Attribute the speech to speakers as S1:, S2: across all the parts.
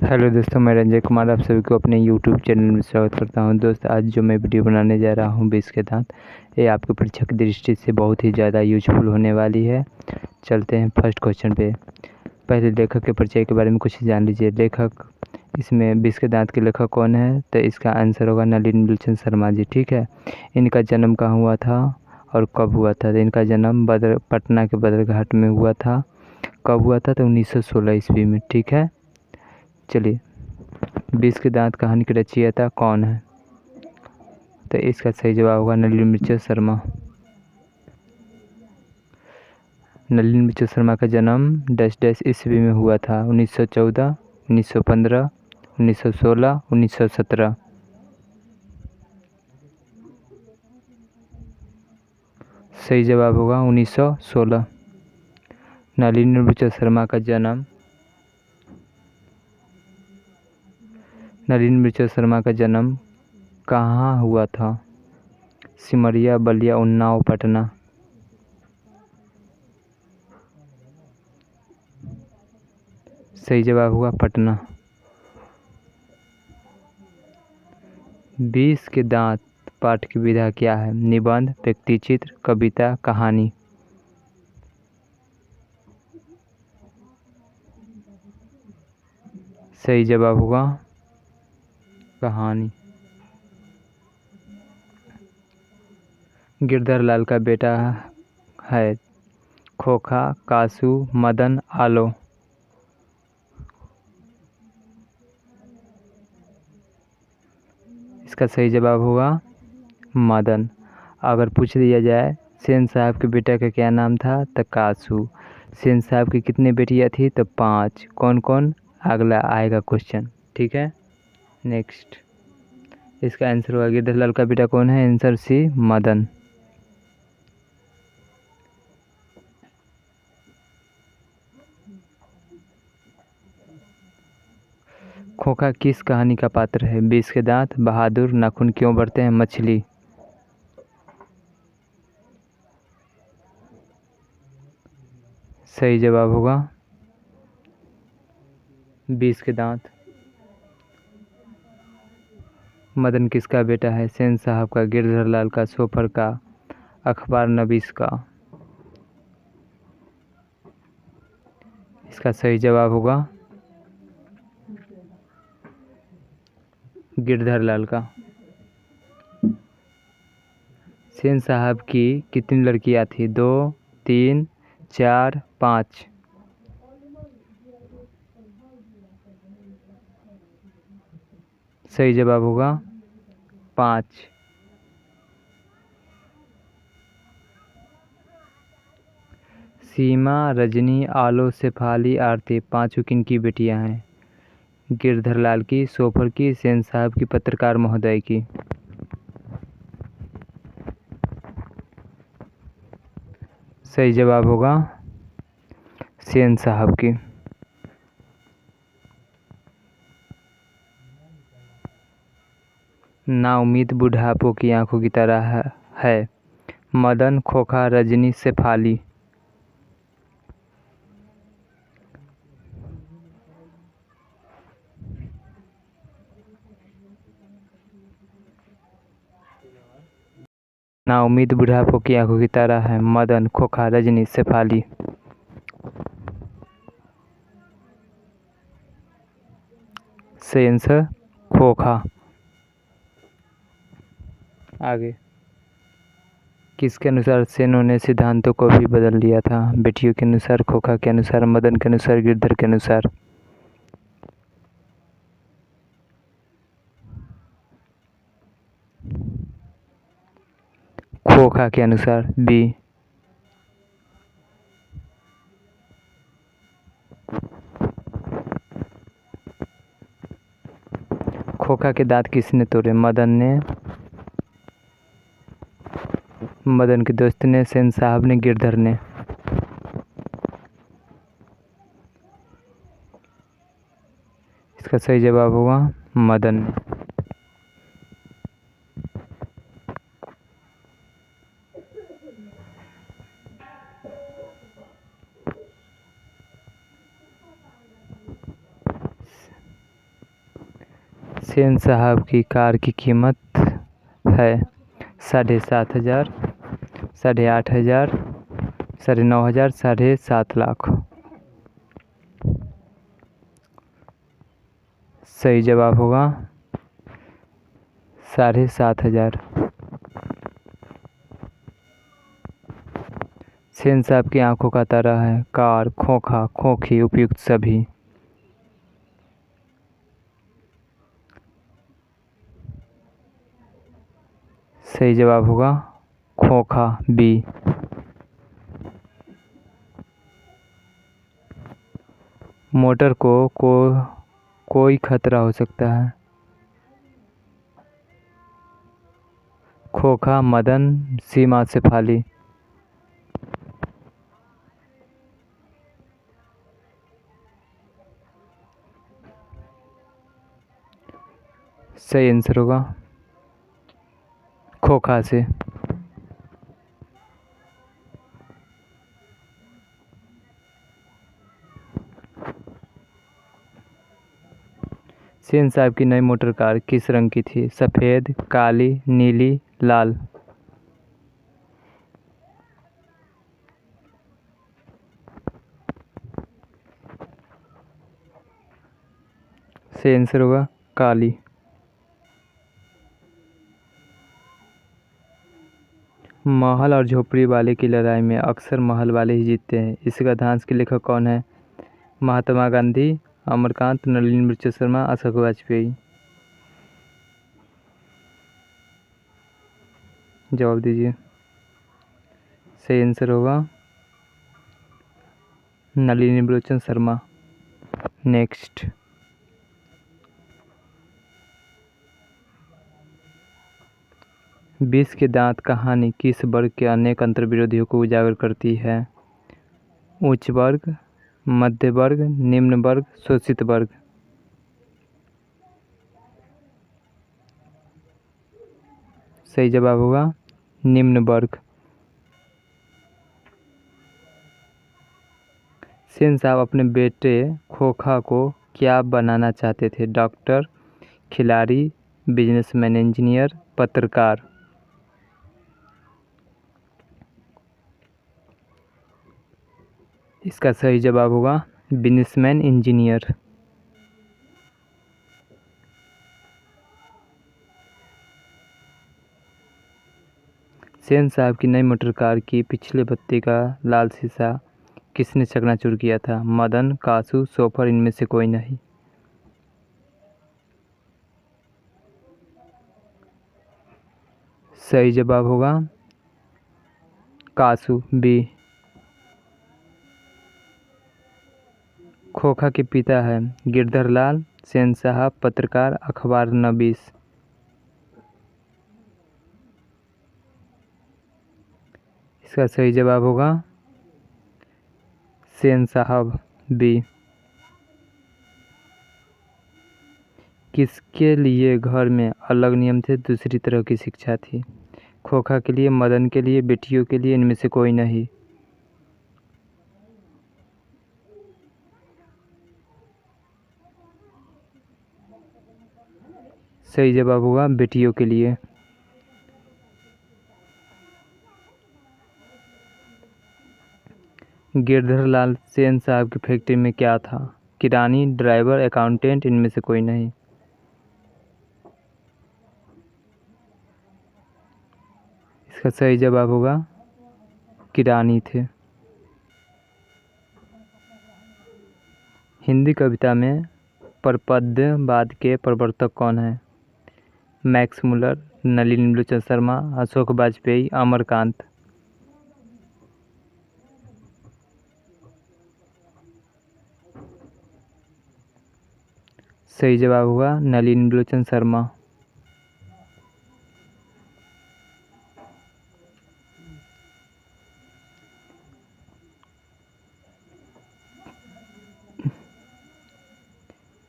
S1: Hello दोस्तों, मैं रंजय कुमार आप सभी को अपने यूट्यूब चैनल में स्वागत करता हूं। दोस्त, आज जो मैं वीडियो बनाने जा रहा हूं 20 के दांत, ये आपके परीक्षा की दृष्टि से बहुत ही ज़्यादा यूजफुल होने वाली है। चलते हैं फर्स्ट क्वेश्चन पे। पहले लेखक के परिचय के बारे में कुछ जान लीजिए। लेखक इसमें 20 के दांत के लेखक कौन है, तो इसका आंसर होगा नलिनी नीलचंद शर्मा जी। ठीक है, इनका जन्म कहाँ हुआ था और कब हुआ था? तो इनका जन्म पटना के बदरघाट में हुआ था। कब हुआ था? तो 1916 ईस्वी में। ठीक है, चलिए, 20 के दांत कहानी की रचयिता कौन है? तो इसका सही जवाब होगा नलिनी नीलचंद शर्मा। नलिनी नीलचंद शर्मा का जन्म डैश डैश ईस्वी में हुआ था। 1914, 1915, 1916, 1917। सही जवाब होगा 1916। नलिनी नीलचंद शर्मा का जन्म नलिनी नीलचंद शर्मा का जन्म कहाँ हुआ था? सिमरिया, बलिया, उन्नाव, पटना। सही जवाब होगा पटना। 20 के दांत पाठ की विधा क्या है? निबंध, व्यक्तिचित्र, कविता, कहानी। सही जवाब होगा कहानी। गिरधर लाल का बेटा है खोखा, कासू, मदन, आलो। इसका सही जवाब होगा मदन। अगर पूछ दिया जाए सेन साहब के बेटा का क्या नाम था, तो कासू। सेन साहब की कितनी बेटियां थी? तो 5। कौन कौन? अगला आएगा क्वेश्चन। ठीक है, नेक्स्ट। इसका आंसर होगा गिरधर लाल का बेटा कौन है? Answer C, Madan. खोखा किस कहानी का पात्र है? 20 के दांत, बहादुर, नाखून क्यों बढ़ते हैं, मछली। सही जवाब होगा 20 के दांत। मदन किसका बेटा है? सेन साहब का, गिरधर लाल का, सोफर का, अखबार नवीस का। इसका सही जवाब होगा गिरधर लाल का। सेन साहब की कितनी लड़कियां थी? 2, 3, 4, 5। सही जवाब होगा 5। सीमा, रजनी, आलो, शेफाली, आरती पांचों किनकी बेटियां हैं? गिरधर लाल की, सोफर की, सेन साहब की, पत्रकार महोदय की। सही जवाब होगा सेन साहब की। नाउमीद बुढ़ापो की आंखों की तरह है। मदन, खोखा, रजनी, शेफाली। नाउमीद बुढ़ापो की आंखों की तरह है। मदन, खोखा, रजनी, शेफाली। सही आंसर खोखा। आगे, किसके अनुसार सेनों ने सिद्धांतों को भी बदल दिया था? बेटियों के अनुसार, खोखा के अनुसार, मदन के अनुसार, गिरधर के अनुसार। खोखा के अनुसार, बी। खोखा के दांत किसने तोड़े? मदन ने, मदन के दोस्त ने, सेन साहब ने, गिरधर ने। इसका सही जवाब होगा मदन ने। सेन साहब की कार की कीमत है 7,500, 8,500, 9,500, 7,50,000। सही जवाब होगा 7,500। सेन साहब की आंखों का तारा है कार, खोखा, खोखी, उपयुक्त सभी। सही जवाब होगा खोखा, बी। मोटर को कोई खतरा हो सकता है। खोखा, मदन, सीमा से फाली। सही आंसर होगा खोखा से। सेन साहब की नई मोटर कार किस रंग की थी? सफ़ेद, काली, नीली, लाल। सही आंसर होगा काली। महल और झोपड़ी वाले की लड़ाई में अक्सर महल वाले ही जीतते हैं। इस गद्यांश के लेखक कौन है? महात्मा गांधी, अमरकांत, नलिनी मिर्जा शर्मा, अशोक वाजपेयी। जवाब दीजिए। सही आंसर होगा नलिनी मिर्जा शर्मा। नेक्स्ट। विष के दांत कहानी किस वर्ग के अनेक अंतर्विरोधियों को उजागर करती है? उच्च वर्ग, मध्य वर्ग, निम्न वर्ग, शोषित वर्ग। सही जवाब होगा निम्न वर्ग। सेन साहब अपने बेटे खोखा को क्या बनाना चाहते थे? डॉक्टर, खिलाड़ी, बिजनेसमैन, इंजीनियर, पत्रकार। इसका सही जवाब होगा बिजनेसमैन इंजीनियर। सेन साहब की नई मोटर कार की पिछले बत्ती का लाल शीशा किसने चकनाचूर किया था? मदन, कासू, सोफर, इनमें से कोई नहीं। सही जवाब होगा कासू, बी। खोखा के पिता है गिरधर लाल, सेन साहब, पत्रकार, अखबार नवीस। इसका सही जवाब होगा सेन साहब, बी। किसके लिए घर में अलग नियम थे, दूसरी तरह की शिक्षा थी? खोखा के लिए, मदन के लिए, बेटियों के लिए, इनमें से कोई नहीं। सही जवाब होगा बेटियों के लिए। गिरधर लाल सेन साहब की फैक्ट्री में क्या था? किरानी, ड्राइवर, अकाउंटेंट, इनमें से कोई नहीं। इसका सही जवाब होगा किरानी थे। हिंदी कविता में प्रपद्यवाद के प्रवर्तक कौन है? Max Muller, Nalini Mirza Sharma, Ashok Vajpayee, Amarkant. सही जवाब होगा नलिनी मिर्जा शर्मा।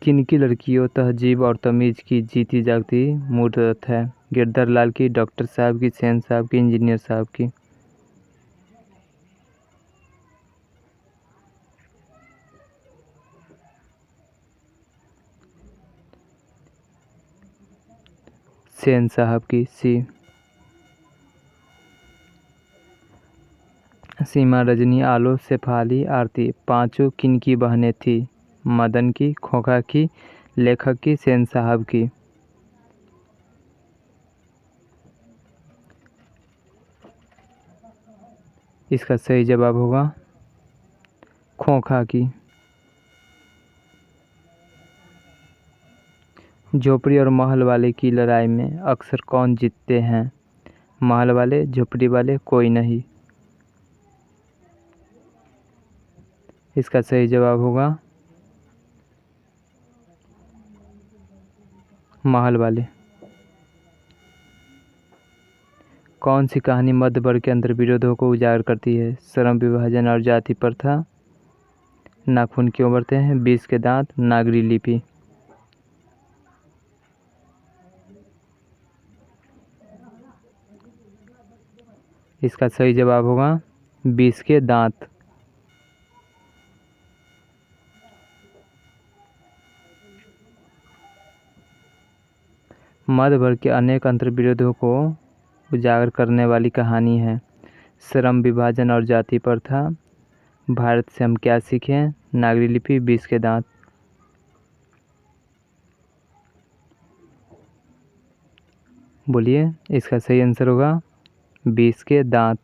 S1: किनकी लड़कियों तहजीब और तमीज़ की जीती जागती मूर्त है? गिरधर लाल की, डॉक्टर साहब की, सेन साहब की, इंजीनियर साहब की। सेन साहब की। सी। सीमा, रजनी, आलो, शेफाली, आरती पांचों किनकी बहनें थी? मदन की, खोखा की, लेखक की, सेन साहब की। इसका सही जवाब होगा खोखा की। झोपड़ी और महल वाले की लड़ाई में अक्सर कौन जीतते हैं? महल वाले, झोपड़ी वाले, कोई नहीं। इसका सही जवाब होगा महल वाले। कौन सी कहानी मध्य वर्ग के अंतर विरोधों को उजागर करती है? श्रम विभाजन और जाति प्रथा, नाखून क्यों बढ़ते हैं, 20 के दांत, नागरी लिपि। इसका सही जवाब होगा 20 के दांत। मध्य वर्ग के अनेक अंतर विरोधों को उजागर करने वाली कहानी है। श्रम विभाजन और जाति प्रथा, भारत से हम क्या सीखें, नागरी लिपि, 20 के दांत। बोलिए, इसका सही आंसर होगा 20 के दांत।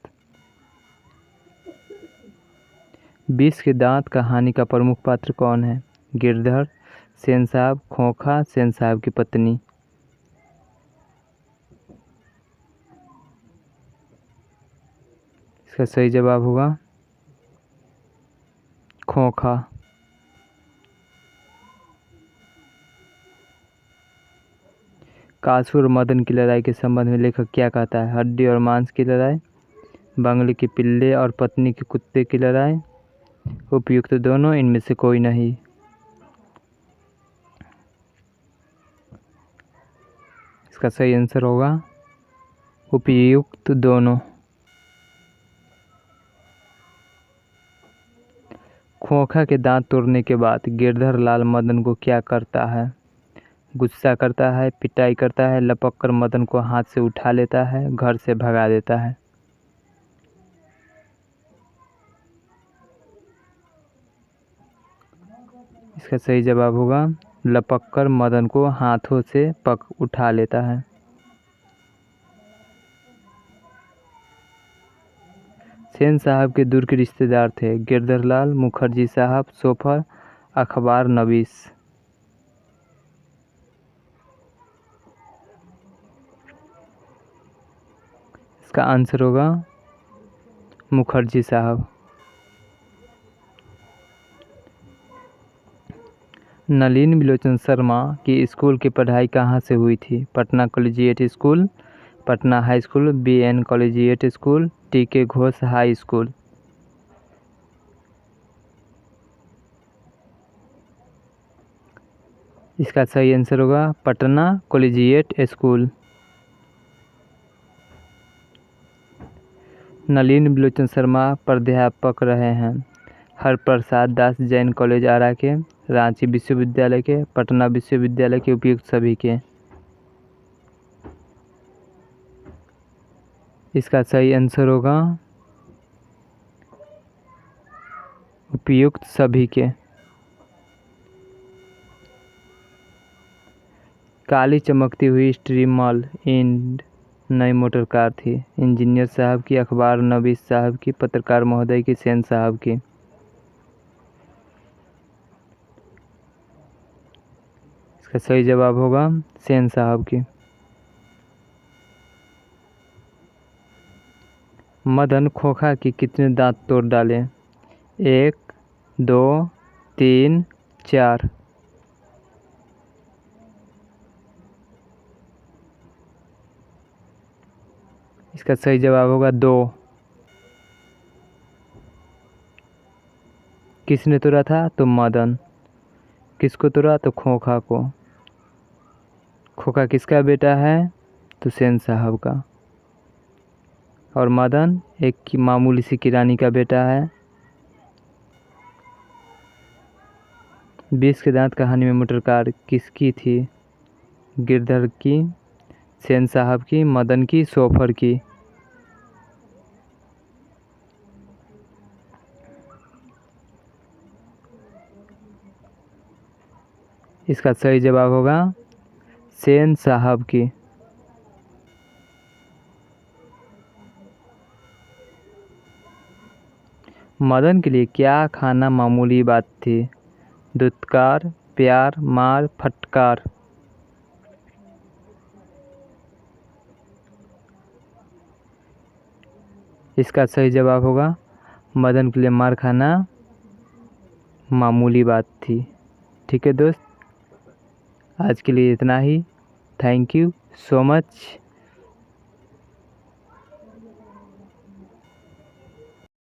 S1: 20 के दांत कहानी का प्रमुख पात्र कौन है? गिरधर, सेन साहब, खोखा, सेन साहब की पत्नी। इसका सही जवाब होगा खोखा। कासू और मदन की लड़ाई के संबंध में लेखक क्या कहता है? हड्डी और मांस की लड़ाई, बंगले के पिल्ले और पत्नी के कुत्ते की लड़ाई, उपयुक्त दोनों, इनमें से कोई नहीं। इसका सही आंसर होगा उपयुक्त दोनों। खोखा के दांत तोड़ने के बाद गिरधर लाल मदन को क्या करता है? गुस्सा करता है, पिटाई करता है, लपक कर मदन को हाथ से उठा लेता है, घर से भगा देता है। इसका सही जवाब होगा लपक कर मदन को हाथों से उठा लेता है। सेन साहब के दूर के रिश्तेदार थे? गिरधर लाल, मुखर्जी साहब, सोफर, अखबार नवीस। इसका आंसर होगा मुखर्जी साहब। नलिनी बिलोचन शर्मा की स्कूल की पढ़ाई कहाँ से हुई थी? Patna collegiate school, Patna high school, BN collegiate school, TK Ghosh high school. इसका सही आंसर होगा पटना कॉलेजिएट स्कूल। नलिनी बिलोचन शर्मा प्राध्यापक रहे हैं? हरप्रसाद दास जैन कॉलेज आरा के, रांची विश्वविद्यालय के, पटना विश्वविद्यालय के, उपयुक्त सभी के। इसका सही आंसर होगा उपयुक्त सभी के। काली चमकती हुई स्ट्रीमल इंड नई मोटर कार थी? इंजीनियर साहब की, अखबार नवीस साहब की, पत्रकार महोदय की, सेन साहब की। इसका सही जवाब होगा सेन साहब की। मदन खोखा की कितने दांत तोड़ डाले? 1, 2, 3, 4। इसका सही जवाब होगा 2। किसने तोड़ा था? तो मदन। किसको तोड़ा? तो खोखा को। खोखा किसका बेटा है? तो सेन साहब का। और मदन एक की मामूली सी किरानी का बेटा है। 20 के दांत कहानी में मोटर कार किसकी थी? गिरधर की, सेन साहब की, मदन की, सोफर की। इसका सही जवाब होगा सेन साहब की। मदन के लिए क्या खाना मामूली बात थी? धुतकार, प्यार, मार, फटकार। इसका सही जवाब होगा मदन के लिए मार खाना मामूली बात थी। ठीक है दोस्त, आज के लिए इतना ही। Thank you so much.